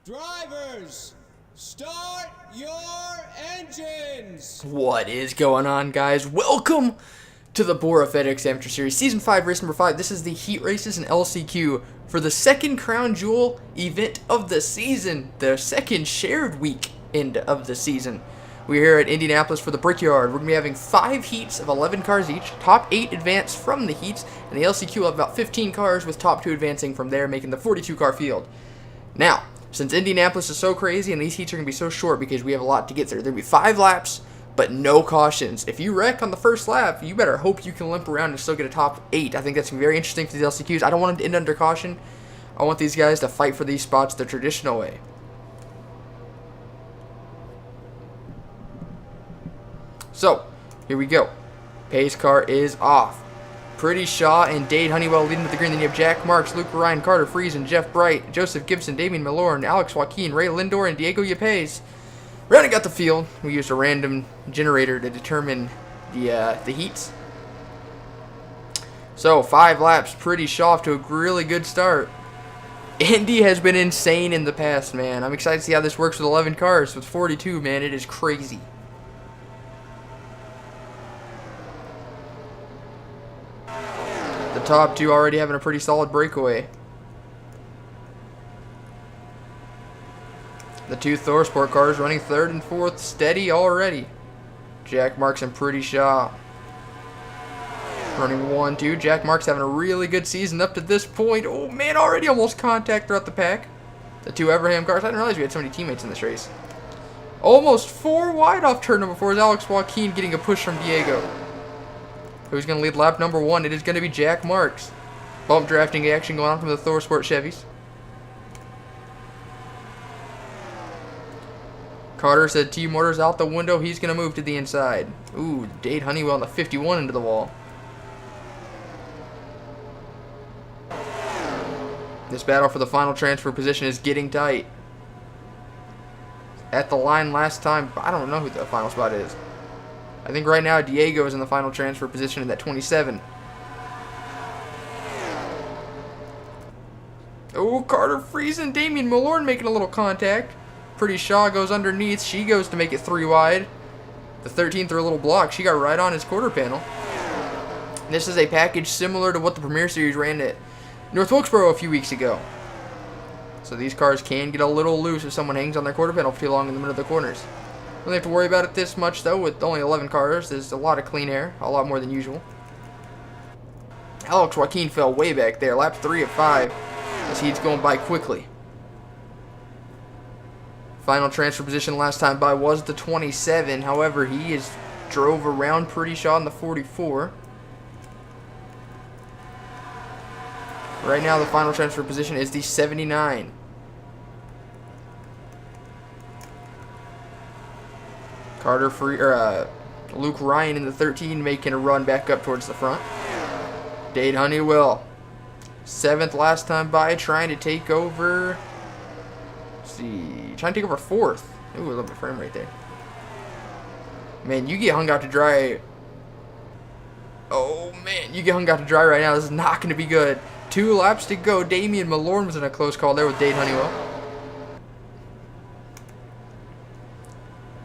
Drivers, start your engines! What is going on, guys? Welcome to the BORA FedEx Amateur Series Season 5, Race Number 5. This is the Heat Races and LCQ for the second Crown Jewel event of the season, the second shared weekend of the season. We're here at Indianapolis for the Brickyard. We're going to be having 5 heats of 11 cars each. Top 8 advance from the heats, and the LCQ will have about 15 cars, with top 2 advancing from there, making the 42-car field. Now, since Indianapolis is so crazy and these heats are going to be so short because we have a lot to get through, there'll be 5 laps, but no cautions. If you wreck on the first lap, you better hope you can limp around and still get a top 8. I think that's going to be very interesting for the LCQs. I don't want them to end under caution. I want these guys to fight for these spots the traditional way. So, here we go. Pace car is off. Pretty Shaw and Dade Honeywell leading to the green. Then you have Jack Marks, Luke Ryan, Carter Friesen, Jeff Bright, Joseph Gibson, Damian Milorn, Alex Joaquin, Ray Lindor, and Diego Yepes. Rounding out the field, we used a random generator to determine the heats. So, 5 laps. Pretty Shaw off to a really good start. Indy has been insane in the past, man. I'm excited to see how this works with 11 cars. With 42, man, it is crazy. The top 2 already having a pretty solid breakaway. The 2 ThorSport cars running 3rd and 4th steady already. Jack Marks and Pretty Shaw running 1, 2. Jack Marks having a really good season up to this point. Oh man, already almost contact throughout the pack. The 2 Everham cars. I didn't realize we had so many teammates in this race. Almost 4 wide off turn number 4 is Alex Joaquin getting a push from Diego. Who's going to lead lap number 1? It is going to be Jack Marks. Bump drafting action going on from the ThorSport Chevys. Carter said T-Motors out the window. He's going to move to the inside. Ooh, Dade Honeywell on the 51 into the wall. This battle for the final transfer position is getting tight. At the line last time, I don't know who the final spot is. I think right now Diego is in the final transfer position in that 27. Oh, Carter Friesen, Damian Milorn making a little contact. Pretty Shaw goes underneath. She goes to make it 3 wide. The 13th threw a little block. She got right on his quarter panel. This is a package similar to what the Premier Series ran at North Wilkesboro a few weeks ago. So these cars can get a little loose if someone hangs on their quarter panel for too long in the middle of the corners. Don't have to worry about it this much, though. With only 11 cars, there's a lot of clean air, a lot more than usual. Alex Joaquin fell way back there, lap 3 of 5, as he's going by quickly. Final transfer position last time by was the 27. However, he drove around Pretty Shaw in the 44. Right now, the final transfer position is the 79. Luke Ryan in the 13 making a run back up towards the front. Dade Honeywell, 7th last time by, trying to take over. Let's see, trying to take over 4th. Ooh, a little bit of frame right there. Man, you get hung out to dry. Oh man, you get hung out to dry right now. This is not going to be good. 2 laps to go. Damian Milorn was in a close call there with Dade Honeywell.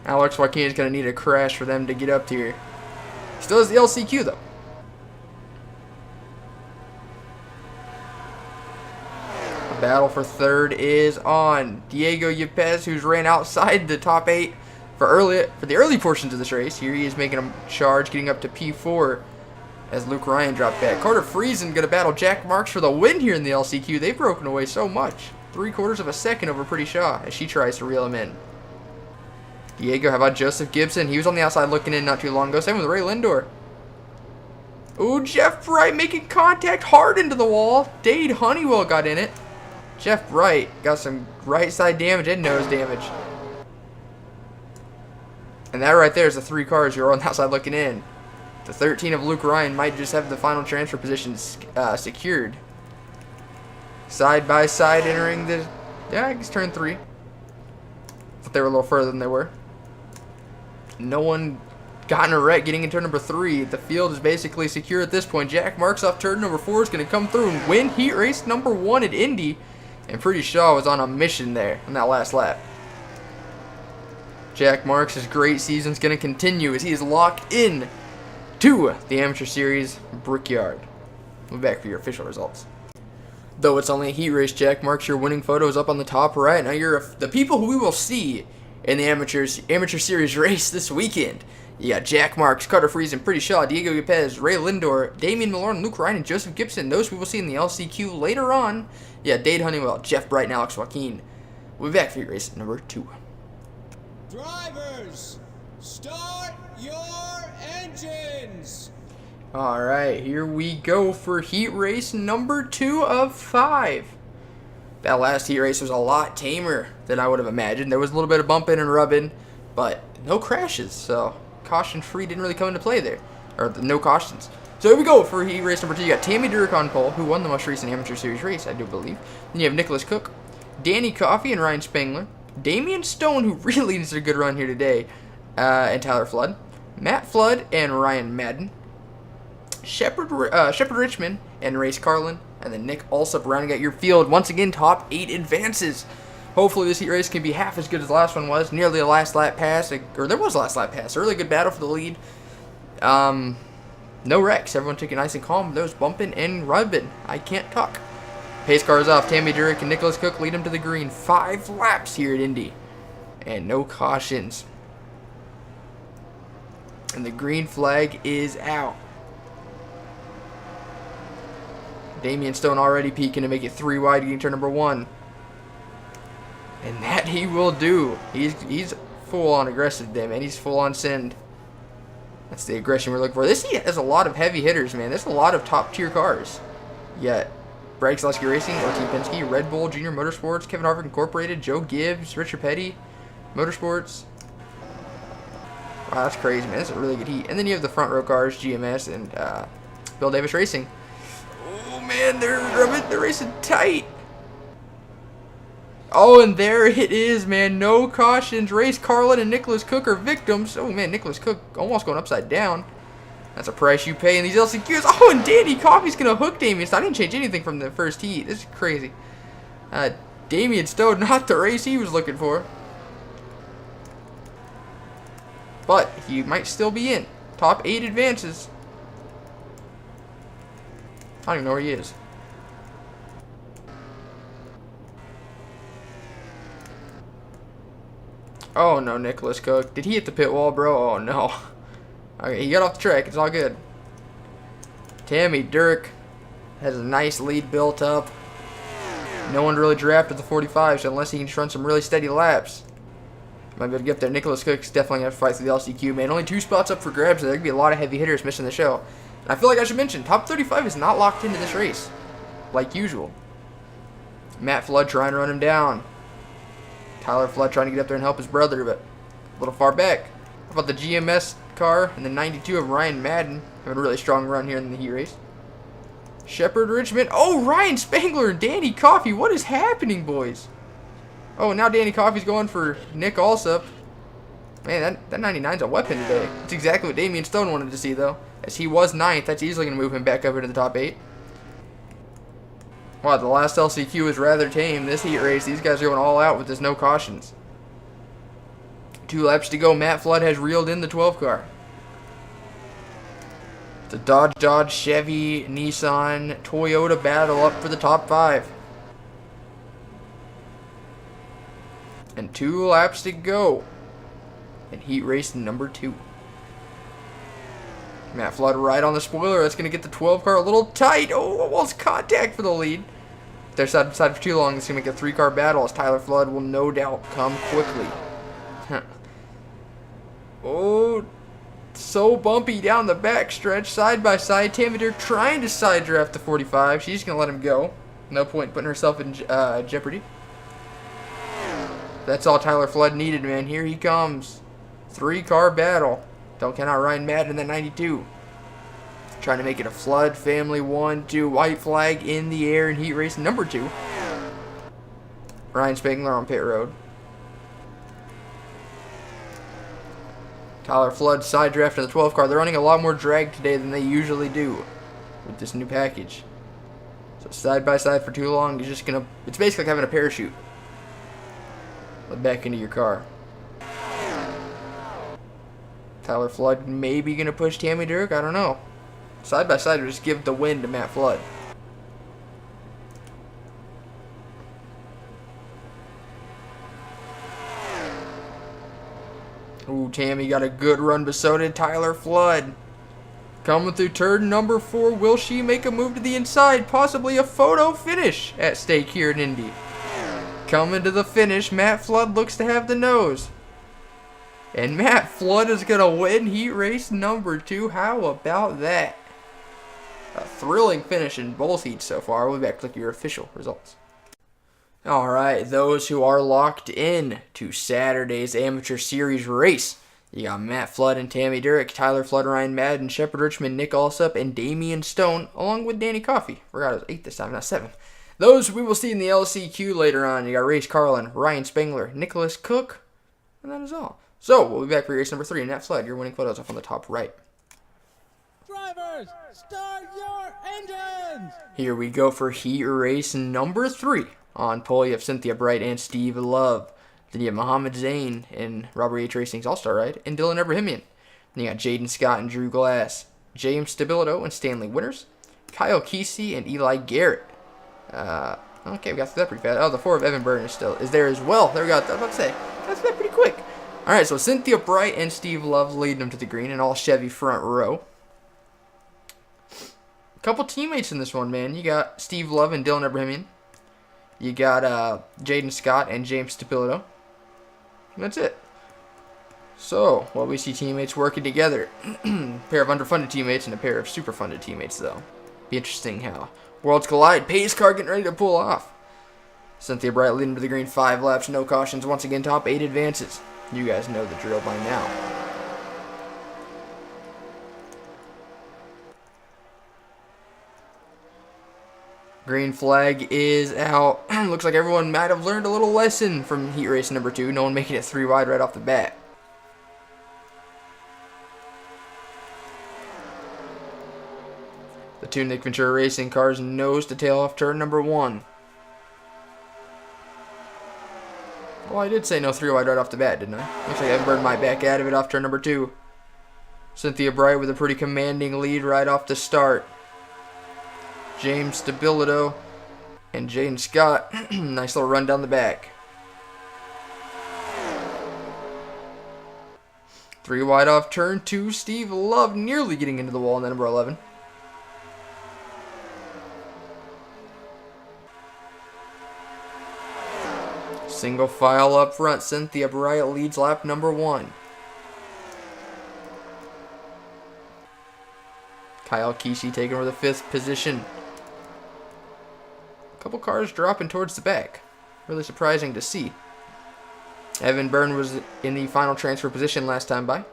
Alex Joaquin is going to need a crash for them to get up here. Still has the LCQ, though. The battle for 3rd is on. Diego Yepes, who's ran outside the top 8 for the early portions of this race. Here he is making a charge, getting up to P4 as Luke Ryan dropped back. Carter Friesen going to battle Jack Marks for the win here in the LCQ. They've broken away so much. 3/4 of a second over Pretty Shaw as she tries to reel him in. Diego, how about Joseph Gibson? He was on the outside looking in not too long ago. Same with Ray Lindor. Ooh, Jeff Bright making contact hard into the wall. Dade Honeywell got in it. Jeff Bright got some right side damage and nose damage. And that right there is the 3 cars who are on the outside looking in. The 13 of Luke Ryan might just have the final transfer position secured. Side by side entering the, I guess turn 3. Thought they were a little further than they were. No one got in a wreck getting into turn number 3. The field is basically secure at this point. Jack Marks off turn number 4 is going to come through and win heat race number 1 at Indy. And pretty Shaw was on a mission there on that last lap. Jack Marks' great season's going to continue as he is locked in to the Amateur Series Brickyard. We'll be back for your official results. Though it's only a heat race, Jack Marks, your winning photo is up on the top right. Now you're the people who we will see in the Amateur Series race this weekend. You got Jack Marks, Carter Friesen, Pretty Shaw, Diego Yepes, Ray Lindor, Damian Malone, Luke Ryan, and Joseph Gibson. Those we will see in the LCQ later on. Yeah, Dade Honeywell, Jeff Bright, and Alex Joaquin. We'll be back for your race number 2. Drivers, start your engines. Alright, here we go for heat race number 2 of 5. That last heat race was a lot tamer than I would have imagined. There was a little bit of bumping and rubbing, but no crashes, so caution free didn't really come into play there. Or no cautions. So here we go for heat race number 2. You got Tammy Durek on pole, who won the most recent Amateur Series race, I do believe. Then you have Nicholas Cook, Danny Coffey, and Ryan Spangler. Damian Stone, who really needs a good run here today, and Tyler Flood. Matt Flood and Ryan Madden. Shepard Richmond and Race Carlin. And then Nick Alsop rounding out your field. Once again, top 8 advances. Hopefully this heat race can be half as good as the last one was. Nearly a last lap pass. Or there was a last lap pass. A really good battle for the lead. No wrecks. Everyone took it nice and calm. There was bumping and rubbing. I can't talk. Pace cars off. Tammy Durek and Nicholas Cook lead him to the green. 5 laps here at Indy. And no cautions. And the green flag is out. Damian Stone already peaking to make it 3 wide getting turn number 1. And that he will do. He's full on aggressive today, man. He's full on send. That's the aggression we're looking for. This heat has a lot of heavy hitters, man. There's a lot of top tier cars. Yet, Brad Keselowski Racing, O.T. Penske, Red Bull, Junior Motorsports, Kevin Harvick Incorporated, Joe Gibbs, Richard Petty, Motorsports. Wow, that's crazy, man. This is a really good heat. And then you have the front row cars, GMS and Bill Davis Racing. Oh, man, they're racing tight. Oh, and there it is, man. No cautions. Race Carlin and Nicholas Cook are victims. Oh, man, Nicholas Cook almost going upside down. That's a price you pay in these LCQs. Oh, and Danny Coffey's going to hook Damian Stone. I didn't change anything from the first heat. This is crazy. Damian Stone, not the race he was looking for. But he might still be in. Top 8 advances. I don't even know where he is. Oh no, Nicholas Cook. Did he hit the pit wall, bro? Oh no. Okay, he got off the track. It's all good. Tammy Durek has a nice lead built up. No one really drafted the 45s unless he can just run some really steady laps. Might be able to get there. Nicholas Cook's definitely going to have to fight through the LCQ, man. Only 2 spots up for grabs. There could be a lot of heavy hitters missing the show. And I feel like I should mention, top 35 is not locked into this race, like usual. Matt Flood trying to run him down. Tyler Flood trying to get up there and help his brother, but a little far back. How about the GMS car and the 92 of Ryan Madden? Having a really strong run here in the heat race. Shepard Richmond. Oh, Ryan Spangler and Danny Coffey. What is happening, boys? Oh, now Danny Coffey's going for Nick Alsop. Man, that 99's a weapon today. That's exactly what Damian Stone wanted to see, though. As he was 9th, that's easily going to move him back up into the top 8. Wow, the last LCQ was rather tame. This heat race, these guys are going all out with this no cautions. 2 laps to go. Matt Flood has reeled in the 12 car. The Dodge, Chevy, Nissan, Toyota battle up for the top 5. And 2 laps to go in heat race number 2. Matt Flood right on the spoiler. That's going to get the 12 car a little tight. Oh, almost contact for the lead. If they're side by side for too long, it's going to make a 3 car battle as Tyler Flood will no doubt come quickly. Oh, so bumpy down the back stretch, side by side. Tammy Durek trying to side draft the 45. She's going to let him go. No point putting herself in jeopardy. That's all Tyler Flood needed, man. Here he comes. 3 car battle. Cannot Ryan Madden in that 92. Trying to make it a Flood family 1-2. White flag in the air in heat race number 2. Ryan Spangler on pit road. Tyler Flood side draft in the 12 car. They're running a lot more drag today than they usually do with this new package. So So side by side for too long, you're just gonna, it's basically like having a parachute back into your car. Tyler Flood maybe gonna push Tammy Dirk, I don't know. Side by side, just give the win to Matt Flood. Ooh, Tammy got a good run, but so did Tyler Flood. Coming through turn number 4, will she make a move to the inside? Possibly a photo finish at stake here in Indy. Coming to the finish, Matt Flood looks to have the nose. And Matt Flood is going to win heat race number 2. How about that? A thrilling finish in both heats so far. We'll be back to look at your official results. Alright, those who are locked in to Saturday's Amateur Series race. You got Matt Flood and Tammy Durek, Tyler Flood, Ryan Madden, Shepard Richmond, Nick Alsop, and Damian Stone, along with Danny Coffey. Forgot it was 8 this time, not 7. Those we will see in the LCQ later on. You got Race Carlin, Ryan Spengler, Nicholas Cook, and that is all. So, we'll be back for race number 3. Matt Flood, your winning photos up on the top right. Drivers, start your engines! Here we go for heat race number 3. On pole, you have Cynthia Bright and Steve Love. Then you have Muhammad Zain and Robert H. Racing's All-Star Ride, and Dylan Abrahamian. Then you got Jaden Scott and Drew Glass, James Stabilito and Stanley Winters, Kyle Kesey and Eli Garrett. Okay, we got through that pretty fast. Oh, the 4 of Evan Byrne is there as well. There we go. I was about to say, that's that pretty quick. All right, so Cynthia Bright and Steve Love leading them to the green, and all Chevy front row. A couple teammates in this one, man. You got Steve Love and Dylan Abrahamian. You got Jaden Scott and James Stabilito. That's it. So, well, we see teammates working together. A pair of underfunded teammates and a pair of super funded teammates, though. Be interesting how worlds collide. Pace car getting ready to pull off. Cynthia Bright leading to the green, 5 laps, no cautions. Once again, top 8 advances. You guys know the drill by now. Green flag is out. Looks like everyone might have learned a little lesson from heat race number 2. No one making it 3 wide right off the bat. The 2 Nick Ventura Racing cars nose to tail off turn number 1. Well, I did say no 3 wide right off the bat, didn't I? Looks like Evan Byrne might back out of it off turn number 2. Cynthia Bright with a pretty commanding lead right off the start. James Stabilito and Jaden Scott. Nice little run down the back. 3 wide off turn 2. Steve Love nearly getting into the wall in the number 11. Single file up front. Cynthia Bright leads lap number 1. Kyle Kesey taking over the 5th position. Couple cars dropping towards the back. Really surprising to see. Evan Byrne was in the final transfer position last time by.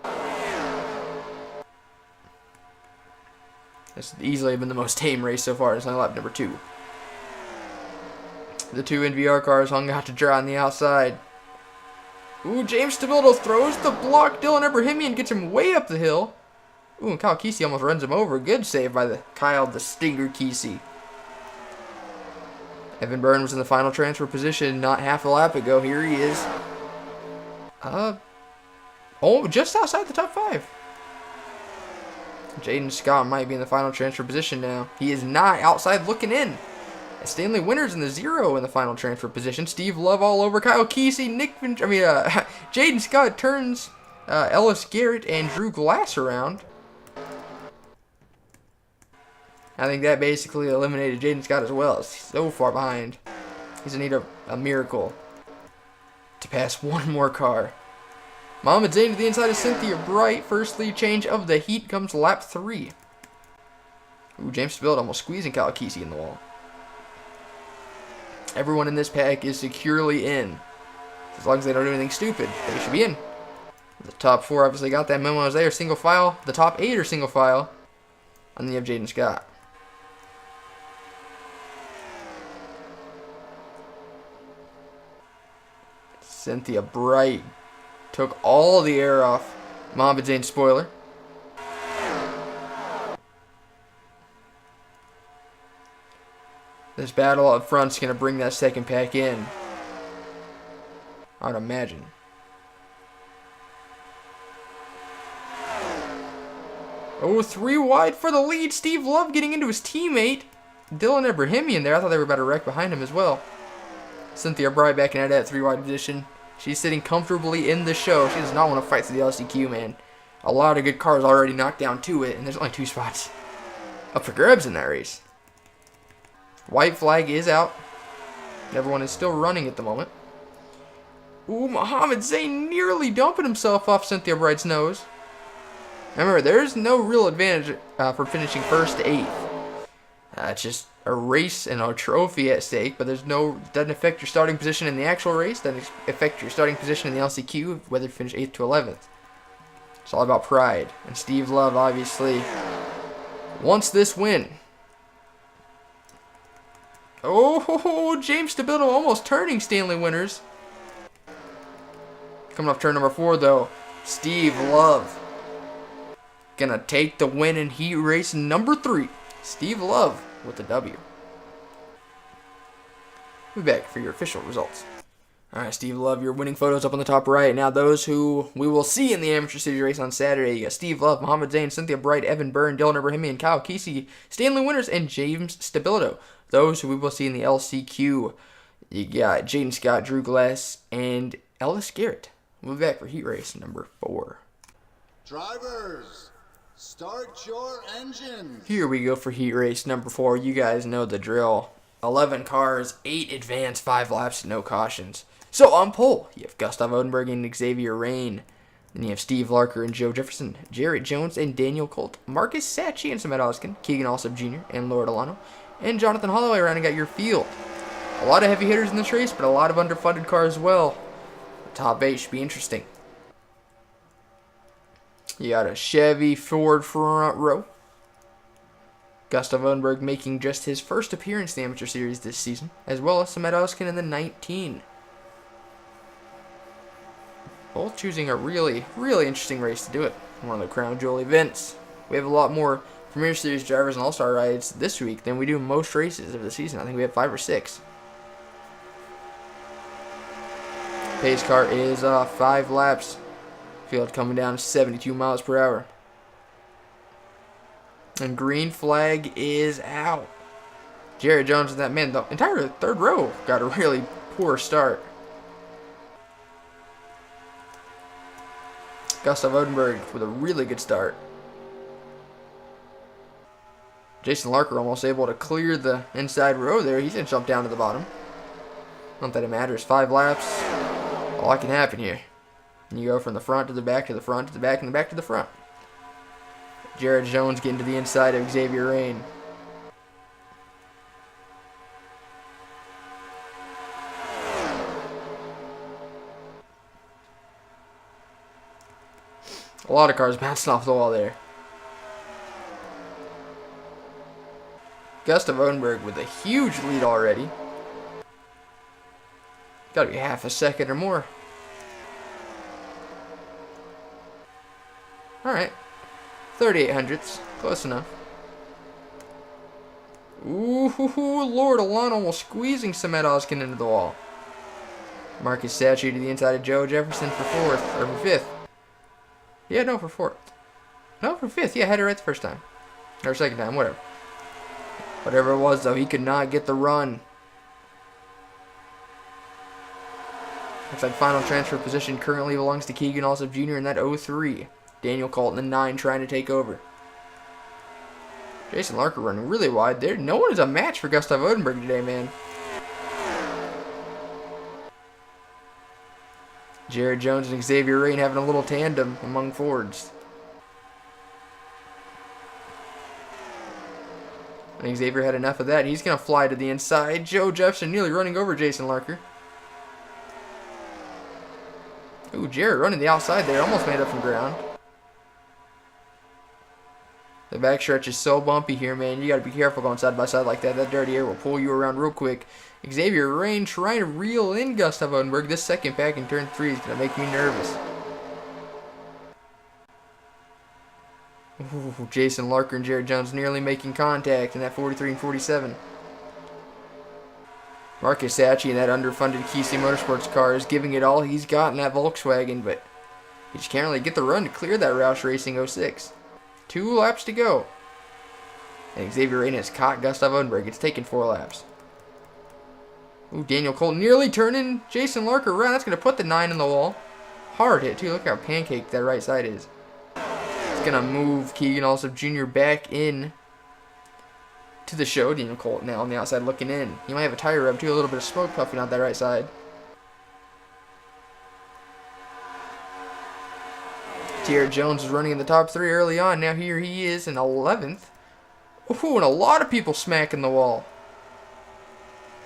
This has easily been the most tame race so far. It's on lap number 2. The 2 NVR cars hung out to dry on the outside. Ooh, James Stabilito throws the block. Dylan Abrahamian gets him way up the hill. Ooh, and Kyle Kesey almost runs him over. Good save by the Kyle the Stinger Kesey. Evan Byrne was in the final transfer position not half a lap ago. Here he is. Just outside the top 5. Jaden Scott might be in the final transfer position now. He is not outside looking in. Stanley Winters in the 0 in the final transfer position. Steve Love all over Kyle Kesey. Jaden Scott turns Ellis Garrett and Drew Glass around. I think that basically eliminated Jaden Scott as well. He's so far behind. He's going to need a miracle to pass one more car. Muhammad Zain to the inside of Cynthia Bright. First lead change of the heat comes lap 3. Ooh, James Stabilito almost squeezing Kyle Kesey in the wall. Everyone in this pack is securely in. As long as they don't do anything stupid, they should be in. The top 4 obviously got that memo as they are single file. The top 8 are single file. And then you have Jaden Scott. Cynthia Bright took all the air off Muhammad Zain's spoiler. This battle up front's going to bring that second pack in, I'd imagine. Oh, 3 wide for the lead. Steve Love getting into his teammate, Dylan Abrahamian there. I thought they were about to wreck behind him as well. Cynthia Bride backing out of that 3 wide position. She's sitting comfortably in the show. She does not want to fight for the LCQ, man. A lot of good cars already knocked down to it, and there's only 2 spots up for grabs in that race. White flag is out. Everyone is still running at the moment. Ooh, Mohammed Zayn nearly dumping himself off Cynthia Bride's nose. Remember, there's no real advantage for finishing first to 8th. It's just a race and a trophy at stake, but doesn't affect your starting position in the actual race. Doesn't affect your starting position in the LCQ, whether you finish 8th to 11th. It's all about pride, and Steve Love obviously wants this win. Oh, James Stabillo almost turning Stanley winners. Coming off turn number 4, though, Steve Love gonna take the win in heat race number 3. Steve Love with the W. We'll be back for your official results. Alright, Steve Love, your winning photos up on the top right. Now those who we will see in the Amateur Series race on Saturday. You got Steve Love, Mohammed Zayn, Cynthia Bright, Evan Byrne, Dylan Abrahamian, Kyle Kesey, Stanley Winters, and James Stabillo. Those who we will see in the LCQ. You got Jaden Scott, Drew Glass, and Ellis Garrett. We'll be back for heat race number 4. Drivers, start your engines. Here we go for heat race number 4. You guys know the drill. 11 cars, 8 advance, 5 laps, no cautions. So on pole, you have Gustav Odenberg and Xavier Rain. Then you have Steve Larker and Joe Jefferson, Jarrett Jones and Daniel Colt, Marcus Sacchi and Samet Oskin, Keegan Alsop Jr. and Laura Delano, and Jonathan Holloway rounding out your field. A lot of heavy hitters in this race, but a lot of underfunded cars as well. The top 8 should be interesting. You got a Chevy Ford front row. Gustav Odenberg making just his first appearance in the Amateur Series this season, as well as Samet Oskin in the 19. Both choosing a really, really interesting race to do it. One of the Crown Jewel events. We have a lot more Premier Series drivers and All-Star rides this week than we do most races of the season. I think we have 5 or 6. Pace car is 5 laps. Field coming down 72 miles per hour. And green flag is out. Jarrett Jones and that man, the entire 3rd row got a really poor start. Gustav Odenberg with a really good start. Jason Larker almost able to clear the inside row there. He's going to jump down to the bottom. Not that it matters. 5 laps. A lot can happen here. And you go from the front to the back to the front to the back and the back to the front. Jarrett Jones getting to the inside of Xavier Rain. A lot of cars bouncing off the wall there. Gustav Odenberg with a huge lead already. Gotta be half a second or more. Alright. 38 hundredths. Close enough. Ooh, Lord Alon almost squeezing Samet Oskin into the wall. Marcus Sacchi to the inside of Joe Jefferson for 4th, or for 5th. Yeah, no, for 4th. No, for 5th. Yeah, I had it right the first time. Or second time, whatever. Whatever it was, though, he could not get the run. Looks like final transfer position currently belongs to Keegan Alsop Jr. in that 03. Daniel Colt in the 9 trying to take over. Jason Larker running really wide there. No one is a match for Gustav Odenberg today, man. Jarrett Jones and Xavier Rain having a little tandem among Fords. I think Xavier had enough of that. He's going to fly to the inside. Joe Jefferson nearly running over Jason Larker. Ooh, Jarrett running the outside there. Almost made up from ground. The backstretch is so bumpy here, man. You got to be careful going side by side like that. That dirty air will pull you around real quick. Xavier Rain trying to reel in Gustav Odenberg. This second pack in turn 3 is going to make me nervous. Ooh, Jason Larker and Jarrett Jones nearly making contact in that 43 and 47. Marcus Sacchi in that underfunded KC Motorsports car is giving it all he's got in that Volkswagen, but he just can't really get the run to clear that Roush Racing 06. 2 laps to go. And Xavier Reyna has caught Gustav Odenberg. It's taken 4 laps. Ooh, Daniel Colt nearly turning Jason Larker around. That's going to put the 9 in the wall. Hard hit, too. Look how pancaked that right side is. It's going to move Keegan Allsup Jr. back in to the show. Daniel Colt now on the outside looking in. He might have a tire rub, too. A little bit of smoke puffing out that right side. Tierra Jones was running in the top 3 early on. Now here he is in 11th. Ooh, and a lot of people smacking the wall.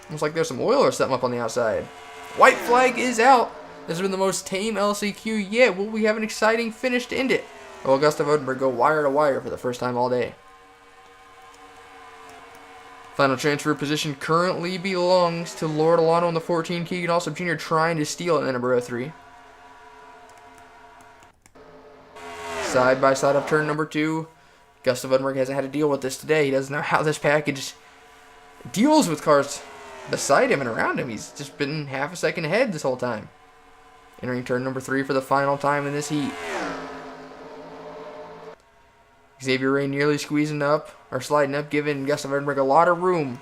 Almost like there's some oil or something up on the outside. White flag is out. This has been the most tame LCQ yet. Will we have an exciting finish to end it? Or will Gustav Odenberg go wire to wire for the first time all day? Final transfer position currently belongs to Lord Alano in the 14. Keegan Allsup Jr. trying to steal it in the number 03. Side by side of turn number 2. Gustav Odenberg hasn't had to deal with this today. He doesn't know how this package deals with cars beside him and around him. He's just been half a second ahead this whole time. Entering turn number 3 for the final time in this heat. Xavier Ray nearly squeezing up, or sliding up, giving Gustav Odenberg a lot of room.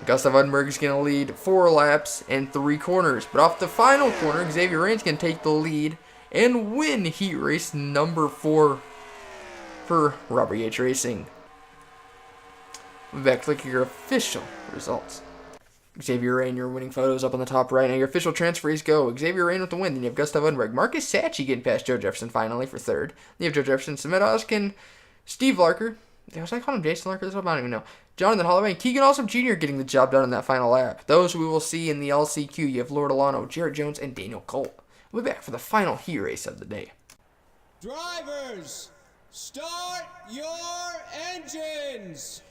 Gustav Odenberg is going to lead 4 laps and 3 corners. But off the final corner, Xavier Ray is going to take the lead and win heat race number 4 for Robert Yates Racing. Back to look at your official results. Xavier Rain, your winning photos up on the top right. Now your official transfers go. Xavier Rain with the win. Then you have Gustav Odenberg. Marcus Sacchi getting past Joe Jefferson finally for 3rd. Then you have Joe Jefferson, Samit Oskin, Steve Larker. Was I calling him Jason Larker? This one I don't even know. Jonathan Holloway and Keegan Allsup Jr. getting the job done in that final lap. Those we will see in the LCQ. You have Lord Alano, Jarrett Jones, and Daniel Colt. We'll be back for the final heat race of the day. Drivers, start your engines!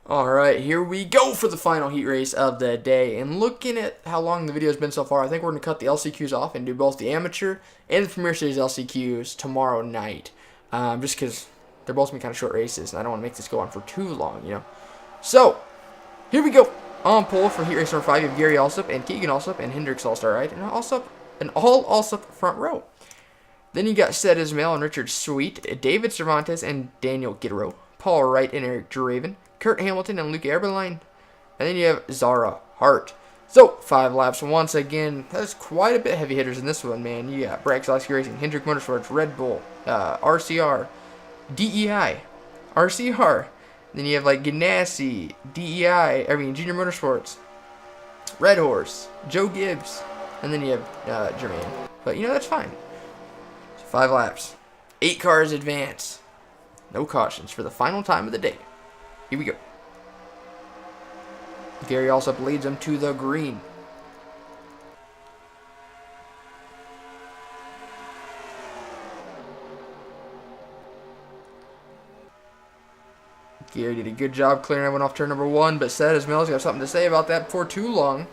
Alright, here we go for the final heat race of the day. And looking at how long the video has been so far, I think we're going to cut the LCQs off and do both the Amateur and the Premier Series LCQs tomorrow night. Just because they're both going to be kind of short races, and I don't want to make this go on for too long, you know. So, here we go. On pole for heat race number 5, you have Gary Allsup and Keegan Allsup and Hendricks All-Star, right? And all Allsup front row. Then you got Seth Ismail and Richard Sweet, David Cervantes and Daniel Gidrow, Paul Wright and Eric Draven, Kurt Hamilton and Luke Eberlein, and then you have Zara Hart. So, 5 laps once again. That's quite a bit heavy hitters in this one, man. You got Bragg Selexky Racing, Hendrick Motorsports, Red Bull, RCR, DEI, RCR. Then you have like Ganassi, Junior Motorsports, Red Horse, Joe Gibbs, and then you have Jermaine. But you know, that's fine. So 5 laps. 8 cars advance. No cautions for the final time of the day. Here we go. Gary Allsup leads them to the green. Gary did a good job clearing everyone off turn number 1, but Seth Ismail's got something to say about that before too long.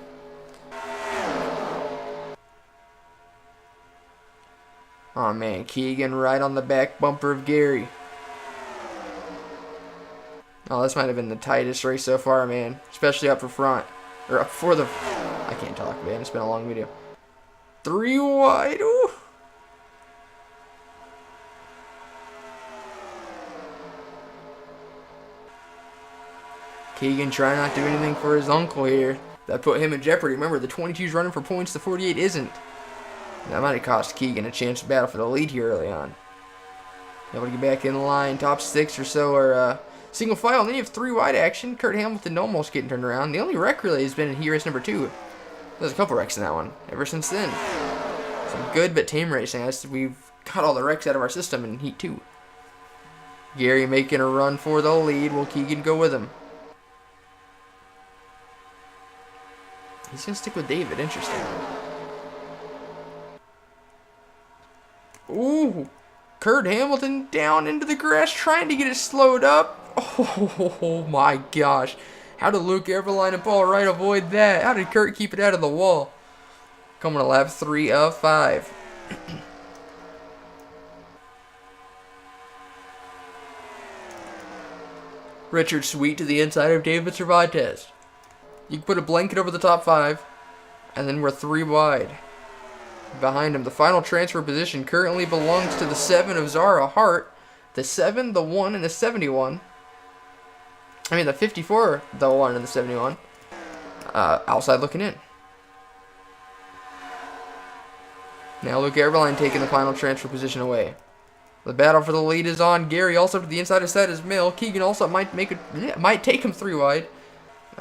Oh man, Keegan right on the back bumper of Gary. Oh, this might have been the tightest race so far, man. Especially up for front. Or up for the... I can't talk, man. It's been a long video. 3 wide. Ooh. Keegan trying not to do anything for his uncle here. That put him in jeopardy. Remember, the 22's running for points, the 48 isn't. That might have cost Keegan a chance to battle for the lead here early on. Able to get back in line. Top 6 or so are... single file, and then you have 3 wide action. Kurt Hamilton almost getting turned around. The only wreck really has been in heat race number 2. There's a couple wrecks in that one. Ever since then. Some good but tame racing. We've got all the wrecks out of our system in heat 2. Gary making a run for the lead. Will Keegan go with him? He's going to stick with David. Interesting. Ooh. Kurt Hamilton down into the grass trying to get it slowed up. Oh my gosh. How did Luke Eberlein and Paul Wright avoid that? How did Kurt keep it out of the wall? Coming to lap 3 of 5. Richard Sweet to the inside of David Cervantes. You can put a blanket over the top 5, and then we're 3 wide. Behind him, the final transfer position currently belongs to the 7 of Zara Hart. The 7, the 1, and the 71. I mean, the 54, the 1, and the 71. Outside looking in. Now Luke Eberlein taking the final transfer position away. The battle for the lead is on. Gary also to the inside of set is Mill. Keegan also might take him 3 wide.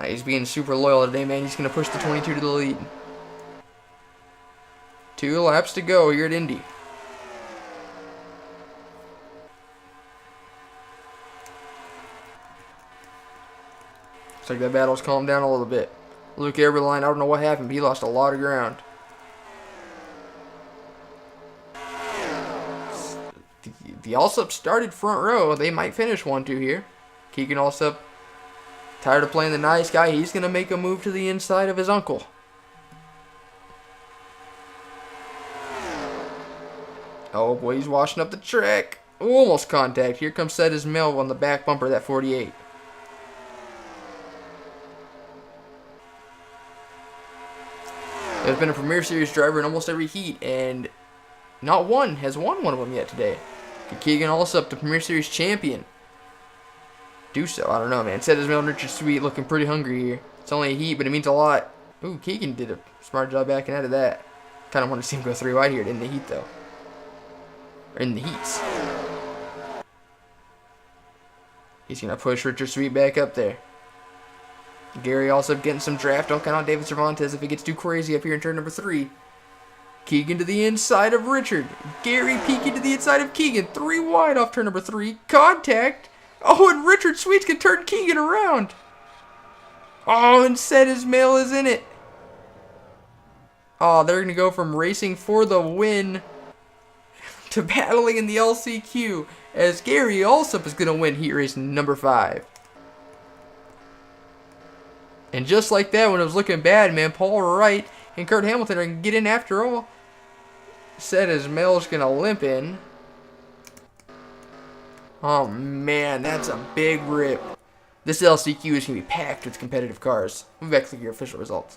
He's being super loyal today, man. He's going to push the 22 to the lead. 2 laps to go here at Indy. Looks like that battle's calmed down a little bit. Luke Eberlein, I don't know what happened, but he lost a lot of ground. The Allsup started front row. They might finish 1-2 here. Keegan Allsup, tired of playing the nice guy. He's going to make a move to the inside of his uncle. Oh boy, he's washing up the track. Almost contact. Here comes Set as Mel on the back bumper of that 48. There's been a Premier Series driver in almost every heat, and not one has won one of them yet today. Keegan Allsup, the Premier Series champion. Do so. I don't know, man. Set as Mel and Richard Sweet looking pretty hungry here. It's only a heat, but it means a lot. Ooh, Keegan did a smart job backing out of that. Kind of want to see him go 3 wide here in the heat, though. Or in the heats. He's going to push Richard Sweet back up there. Gary also getting some draft. Don't count out David Cervantes if he gets too crazy up here in turn number 3. Keegan to the inside of Richard. Gary peeking to the inside of Keegan. 3 wide off turn number 3. Contact. Oh, and Richard Sweet's can turn Keegan around. Oh, and Set his mail is in it. Oh, they're going to go from racing for the win to battling in the LCQ, as Gary Allsup is going to win heat race number 5. And just like that, when it was looking bad, man, Paul Wright and Kurt Hamilton are going to get in after all. Said his mail's going to limp in. Oh, man, that's a big rip. This LCQ is going to be packed with competitive cars. Move back to your official results.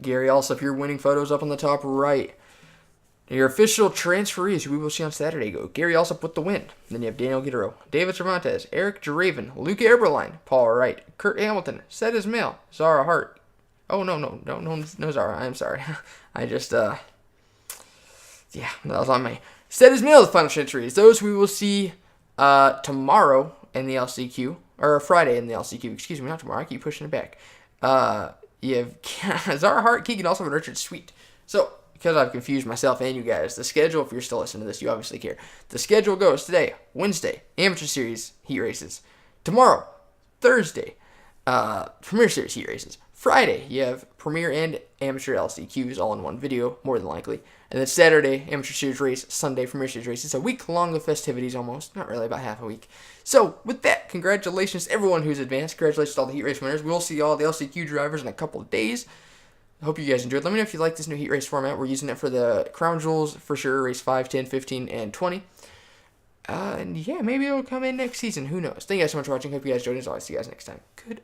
Gary Allsup, your winning photos up on the top right. Your official transferees, who we will see on Saturday, go Gary Allsup with the win. Then you have Daniel Guerrero, David Cervantes, Eric Draven, Luke Eberlein, Paul Wright, Kurt Hamilton, Set his mail, Zara Hart. Oh, no, Zara, I'm sorry. I just, yeah, that was on me. Set his mail, the final transferees. Those we will see tomorrow in the LCQ, or Friday in the LCQ. Excuse me, not tomorrow. I keep pushing it back. You have Zara Hart, Keegan, also and Richard Sweet. So, because I've confused myself and you guys, the schedule, if you're still listening to this, you obviously care. The schedule goes today, Wednesday, Amateur Series heat races. Tomorrow, Thursday, Premier Series heat races. Friday, you have Premier and Amateur LCQs all in one video, more than likely. And then Saturday, Amateur Series race. Sunday, Premier Series race. It's a week long of festivities almost. Not really, about half a week. So, with that, congratulations to everyone who's advanced. Congratulations to all the heat race winners. We'll see all the LCQ drivers in a couple of days. I hope you guys enjoyed. Let me know if you like this new heat race format. We're using it for the Crown Jewels for sure. Race 5, 10, 15, and 20. And yeah, maybe it'll come in next season. Who knows? Thank you guys so much for watching. Hope you guys enjoyed. As always, see you guys next time. Goodbye.